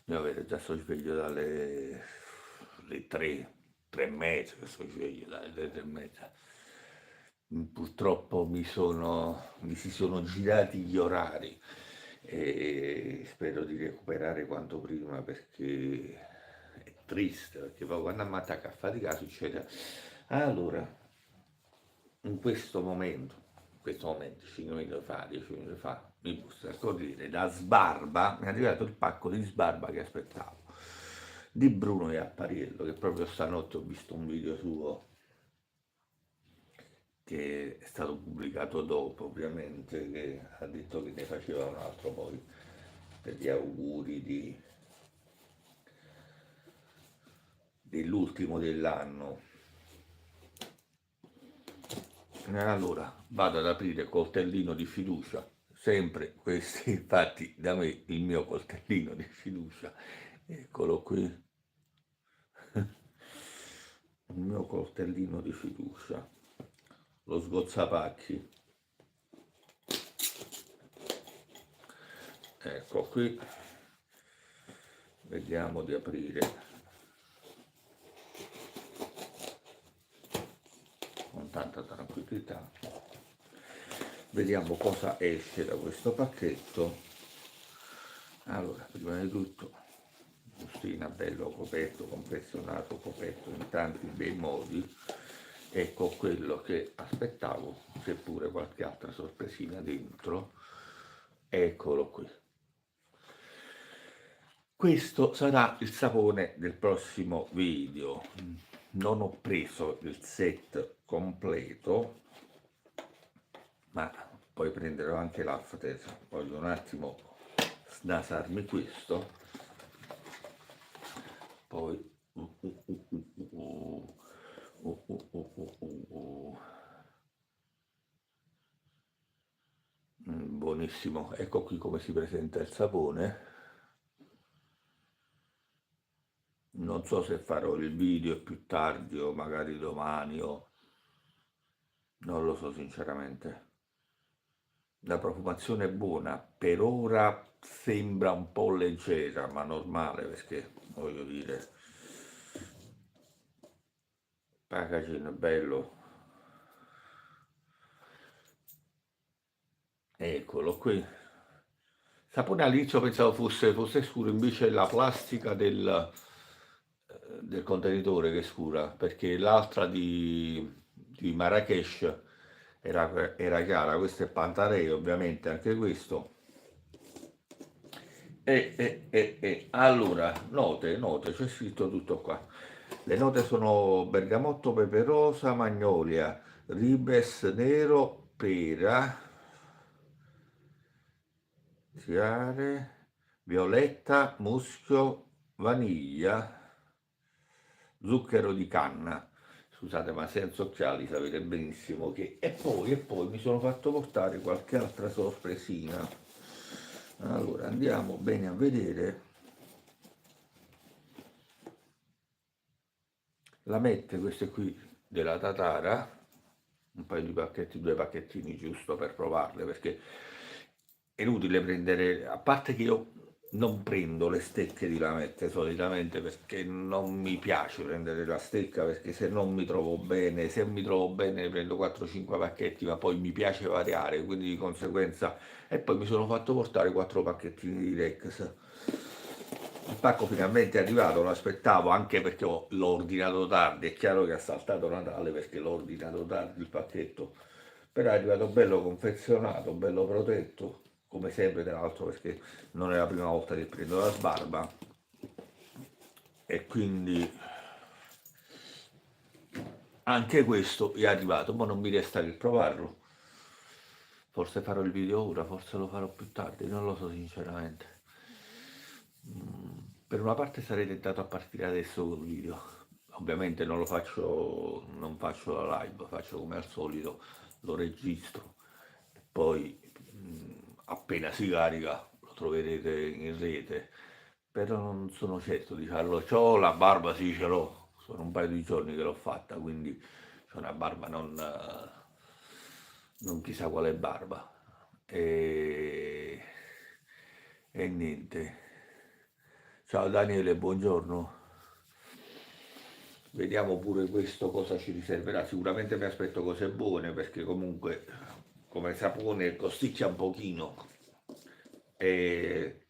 Io vedo, già sto sveglio dalle le 3, 3 e mezza, che sto sveglio dalle 3 e mezza. Purtroppo mi si sono girati gli orari e spero di recuperare quanto prima perché è triste, perché poi quando mi attacca a fatica succede. Allora, in questo momento, 5 minuti fa, 10 minuti fa, mi bussa il corriere da Sbarba, mi è arrivato il pacco di Sbarba che aspettavo, di Bruno e Appariello, che proprio stanotte ho visto un video suo che è stato pubblicato dopo, ovviamente, che ha detto che ne faceva un altro poi per gli auguri dell'ultimo dell'anno. Allora, vado ad aprire coltellino di fiducia, sempre questi, infatti, da me il mio coltellino di fiducia, eccolo qui, il mio coltellino di fiducia, lo sgozzapacchi, ecco qui, vediamo di aprire con tanta tranquillità, vediamo cosa esce da questo pacchetto. Allora, prima di tutto, bustina bello coperto, confezionato, coperto in tanti bei modi. Ecco quello che aspettavo, c'è pure qualche altra sorpresina dentro. Eccolo qui. Questo sarà il sapone del prossimo video. Non ho preso il set completo, ma poi prenderò anche l'after. Voglio un attimo snasarmi questo. Poi buonissimo, ecco qui come si presenta il sapone. Non so se farò il video più tardi o magari domani o non lo so sinceramente. La profumazione è buona, per ora sembra un po' leggera, ma normale perché voglio dire, packaging bello. Eccolo qui. Sapone all'inizio pensavo fosse scuro, invece è la plastica del contenitore che è scura, perché l'altra di Marrakesh era chiara, questo è Pantarei ovviamente, anche questo. Allora, note, c'è scritto tutto qua. Le note sono bergamotto, pepe rosa, magnolia, ribes nero, pera, chiare, violetta, muschio, vaniglia, zucchero di canna. Scusate, ma senza occhiali sapete benissimo che. E poi mi sono fatto portare qualche altra sorpresina. Allora, andiamo bene a vedere. La mette, queste qui della Tatara, un paio di pacchetti, due pacchettini giusto per provarle, perché è inutile prendere, a parte che io non prendo le stecche di lamette solitamente perché non mi piace prendere la stecca perché se non mi trovo bene, se mi trovo bene prendo 4-5 pacchetti ma poi mi piace variare, quindi di conseguenza e poi mi sono fatto portare 4 pacchettini di Rex. Il pacco finalmente è arrivato, lo aspettavo anche perché l'ho ordinato tardi, è chiaro che ha saltato Natale perché l'ho ordinato tardi il pacchetto, però è arrivato bello confezionato, bello protetto, come sempre tra l'altro perché non è la prima volta che prendo la Sbarba e quindi anche questo è arrivato, ma non mi resta che provarlo. Forse farò il video ora, forse lo farò più tardi, non lo so sinceramente. Per una parte sarei tentato a partire adesso col video. Ovviamente non lo faccio, non faccio la live, faccio come al solito, lo registro e poi appena si carica lo troverete in rete. Però non sono certo di farlo. C'ho la barba, sì, ce l'ho, sono un paio di giorni che l'ho fatta, quindi c'ho una barba non chissà quale barba. E, e niente. Ciao Daniele, buongiorno. Vediamo pure questo cosa ci riserverà. Sicuramente mi aspetto cose buone perché comunque come sapone costicchia un pochino. E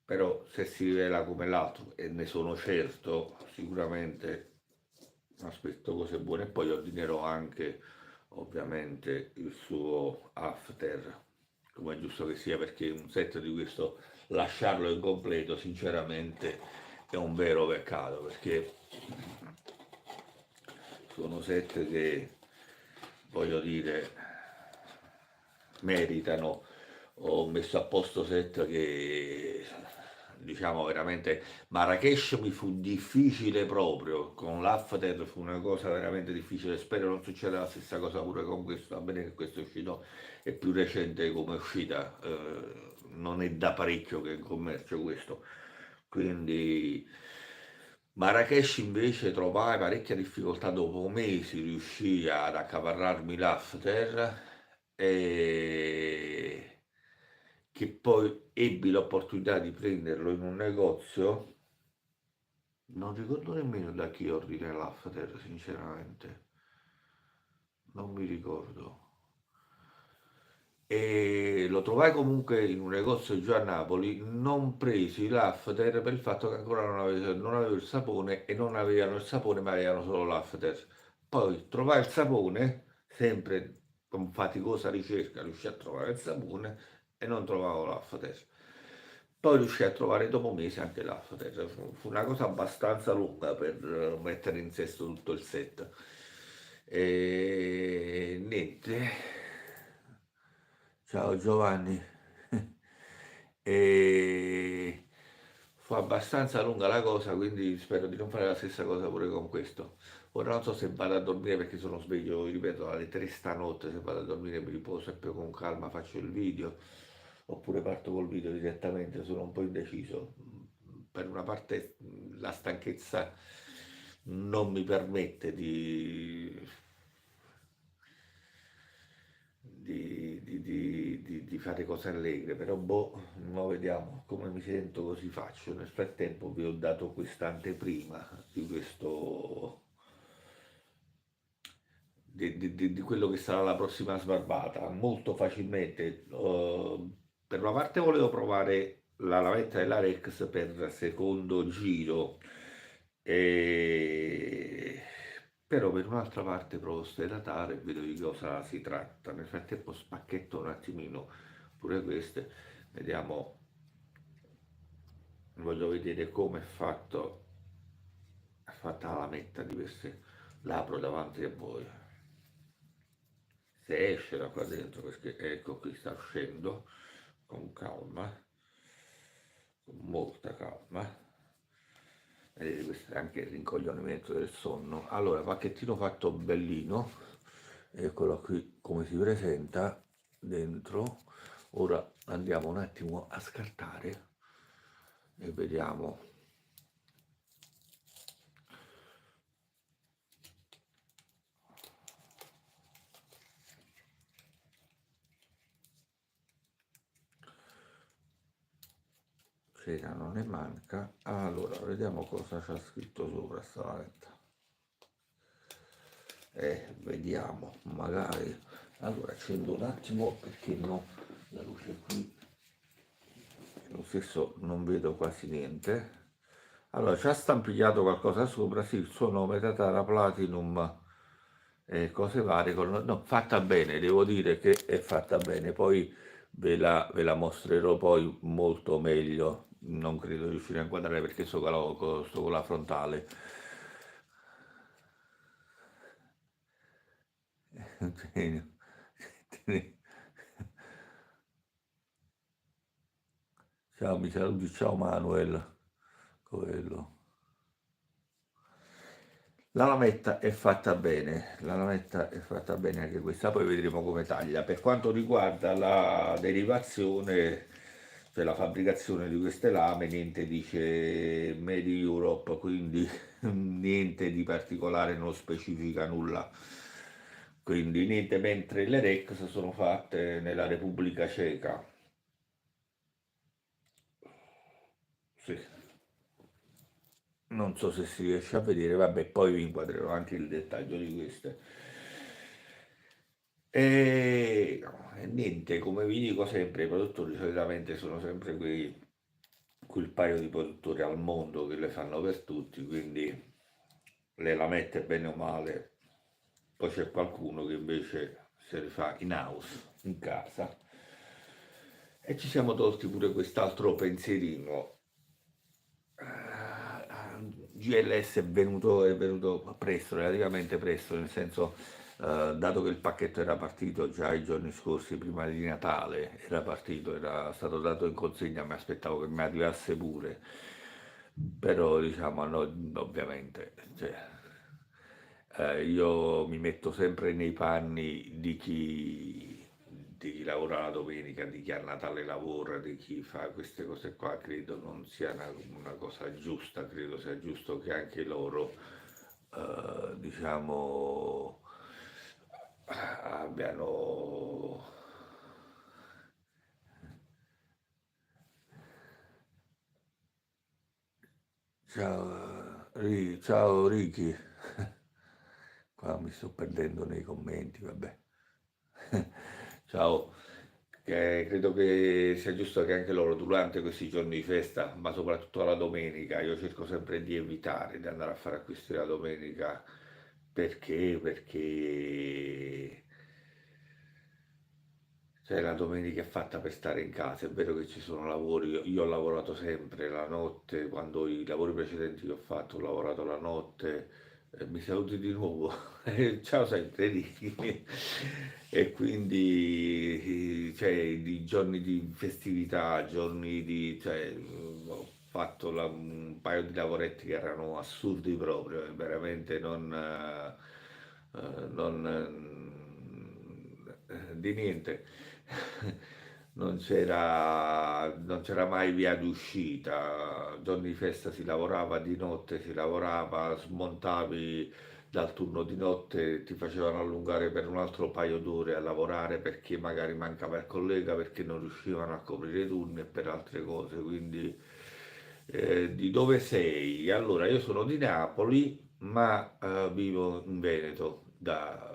però se si rivela come l'altro, e ne sono certo, sicuramente aspetto cose buone. E poi ordinerò anche ovviamente il suo after, come è giusto che sia, perché un set di questo lasciarlo incompleto sinceramente è un vero peccato, perché sono set che, voglio dire, meritano. Ho messo a posto set che, diciamo, veramente Marrakesh mi fu difficile proprio, con l'After fu una cosa veramente difficile, spero non succeda la stessa cosa pure con questo, va bene che questo è uscito, è più recente come uscita, non è da parecchio che è in commercio questo, quindi Marrakesh invece trovai parecchia difficoltà dopo mesi, riuscii ad accaparrarmi l'After e che poi ebbi l'opportunità di prenderlo in un negozio, non ricordo nemmeno da chi ordine l'after, sinceramente, non mi ricordo. E lo trovai comunque in un negozio giù a Napoli, non presi l'after per il fatto che ancora non avevo il sapone e non avevano il sapone ma avevano solo l'after. Poi trovai il sapone, sempre con faticosa ricerca riuscii a trovare il sapone e non trovavo l'after. Poi riuscii a trovare dopo mesi anche l'after. Fu una cosa abbastanza lunga per mettere in sesto tutto il set. E niente. Ciao Giovanni. E fu abbastanza lunga la cosa, quindi spero di non fare la stessa cosa pure con questo. Ora non so se vado a dormire perché sono sveglio, ripeto, alle 3 stanotte, se vado a dormire mi riposo e poi con calma faccio il video, oppure parto col video direttamente, sono un po' indeciso. Per una parte la stanchezza non mi permette di fare cose allegre, però boh, mo vediamo come mi sento, così faccio. Nel frattempo vi ho dato questa anteprima di questo, di quello che sarà la prossima sbarbata, molto facilmente. Per una parte volevo provare la lavetta della Rex per secondo giro, e però per un'altra parte provo a stedatare e vedo di cosa si tratta. Nel frattempo spacchetto un attimino pure queste, vediamo, voglio vedere come è fatta la lametta di queste, l'apro davanti a voi. Se esce da qua dentro, perché ecco qui sta uscendo, con calma, con molta calma. Vedete, questo è anche il rincoglionimento del sonno. Allora, pacchettino fatto bellino, eccolo qui come si presenta dentro. Ora andiamo un attimo a scartare e vediamo. Cera non ne manca. Allora, vediamo cosa c'è scritto sopra sta lavetta. Vediamo, magari. Allora, accendo un attimo perché no, la luce qui, lo stesso non vedo quasi niente. Allora, ci ha stampigliato qualcosa sopra, sì, il suo nome, Tatara Platinum, cose varie, no, fatta bene, devo dire che è fatta bene, poi ve la mostrerò poi molto meglio, non credo di riuscire a inquadrare perché sto con la frontale. Ciao, mi saluti, ciao Manuel, quello. La lametta è fatta bene, la lametta è fatta bene anche questa, poi vedremo come taglia. Per quanto riguarda la derivazione, cioè la fabbricazione di queste lame, niente dice Made in Europe, quindi niente di particolare, non specifica nulla. Quindi niente, mentre le Rex sono fatte nella Repubblica Ceca. sì. Non so se si riesce a vedere, vabbè, poi vi inquadrerò anche il dettaglio di queste. E niente, come vi dico sempre, i produttori solitamente sono sempre quel paio di produttori al mondo che le fanno per tutti, quindi le la mette bene o male. Poi c'è qualcuno che invece se le fa in house, in casa. E ci siamo tolti pure quest'altro pensierino. GLS è venuto presto, relativamente presto, nel senso, dato che il pacchetto era partito già i giorni scorsi, prima di Natale, era partito, era stato dato in consegna, mi aspettavo che mi arrivasse pure, però diciamo, no, ovviamente, cioè, io mi metto sempre nei panni di chi lavora la domenica, di chi a Natale lavora, di chi fa queste cose qua, credo non sia una cosa giusta, credo sia giusto che anche loro, diciamo, abbiano... Ciao, ciao Ricky, qua mi sto perdendo nei commenti, vabbè. Ciao, credo che sia giusto che anche loro durante questi giorni di festa, ma soprattutto la domenica, io cerco sempre di evitare di andare a fare acquisti la domenica perché cioè, la domenica è fatta per stare in casa, è vero che ci sono lavori, io ho lavorato sempre la notte, quando i lavori precedenti che ho fatto, ho lavorato la notte, mi saluti di nuovo, ciao sempre Ricky. E quindi, cioè, di giorni di festività, giorni di, cioè, ho fatto un paio di lavoretti che erano assurdi proprio, veramente di niente. Non c'era mai via d'uscita, giorni di festa si lavorava, di notte si lavorava, smontavi dal turno di notte, ti facevano allungare per un altro paio d'ore a lavorare perché magari mancava il collega, perché non riuscivano a coprire i turni e per altre cose. Quindi, di dove sei? Allora, io sono di Napoli, ma vivo in Veneto da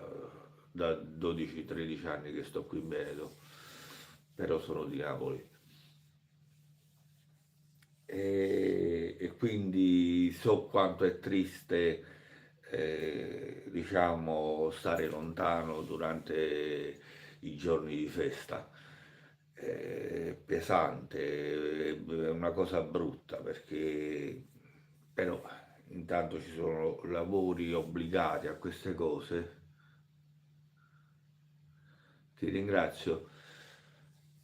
12-13 anni che sto qui in Veneto, però sono di Napoli. E quindi so quanto è triste, diciamo, stare lontano durante i giorni di festa. È pesante, è una cosa brutta perché però intanto ci sono lavori obbligati a queste cose. Ti ringrazio.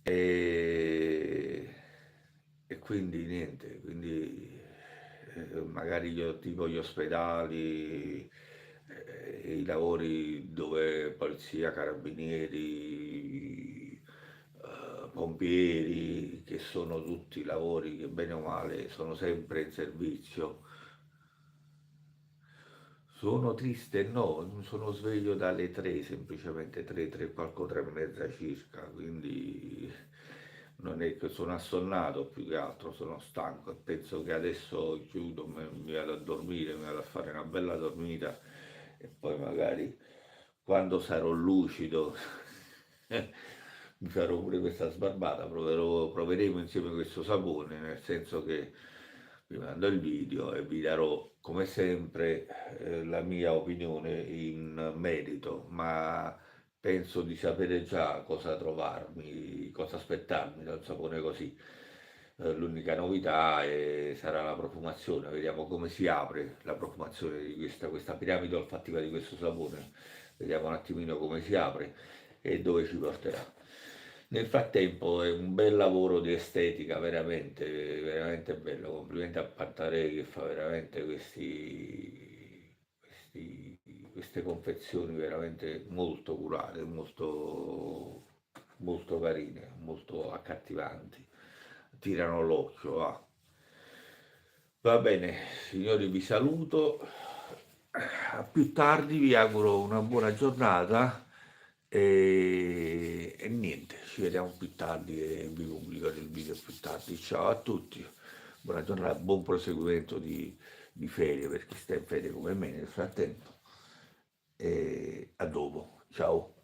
E, e quindi niente, quindi magari io tipo gli ospedali, i lavori dove polizia, carabinieri, pompieri, che sono tutti lavori che bene o male sono sempre in servizio. Sono triste? No, non sono sveglio dalle 3, semplicemente 3, 3, qualche 3 e mezza circa, quindi non è che sono assonnato più che altro, sono stanco e penso che adesso chiudo, mi vado a dormire, mi vado a fare una bella dormita e poi magari quando sarò lucido mi farò pure questa sbarbata, proveremo insieme questo sapone, nel senso che vi mando il video e vi darò come sempre la mia opinione in merito, ma penso di sapere già cosa trovarmi, cosa aspettarmi da un sapone così. L'unica novità sarà la profumazione, vediamo come si apre la profumazione di questa piramide olfattiva di questo sapone, vediamo un attimino come si apre e dove ci porterà. Nel frattempo è un bel lavoro di estetica, veramente, veramente bello. Complimenti a Pantarei che fa veramente queste confezioni veramente molto curate, molto, molto carine, molto accattivanti. Tirano l'occhio, va. Va bene, signori, vi saluto. A più tardi, vi auguro una buona giornata e niente, ci vediamo più tardi e vi pubblico il video più tardi. Ciao a tutti. buona giornata, buon proseguimento di ferie per chi sta in ferie come me nel frattempo, e a dopo, ciao.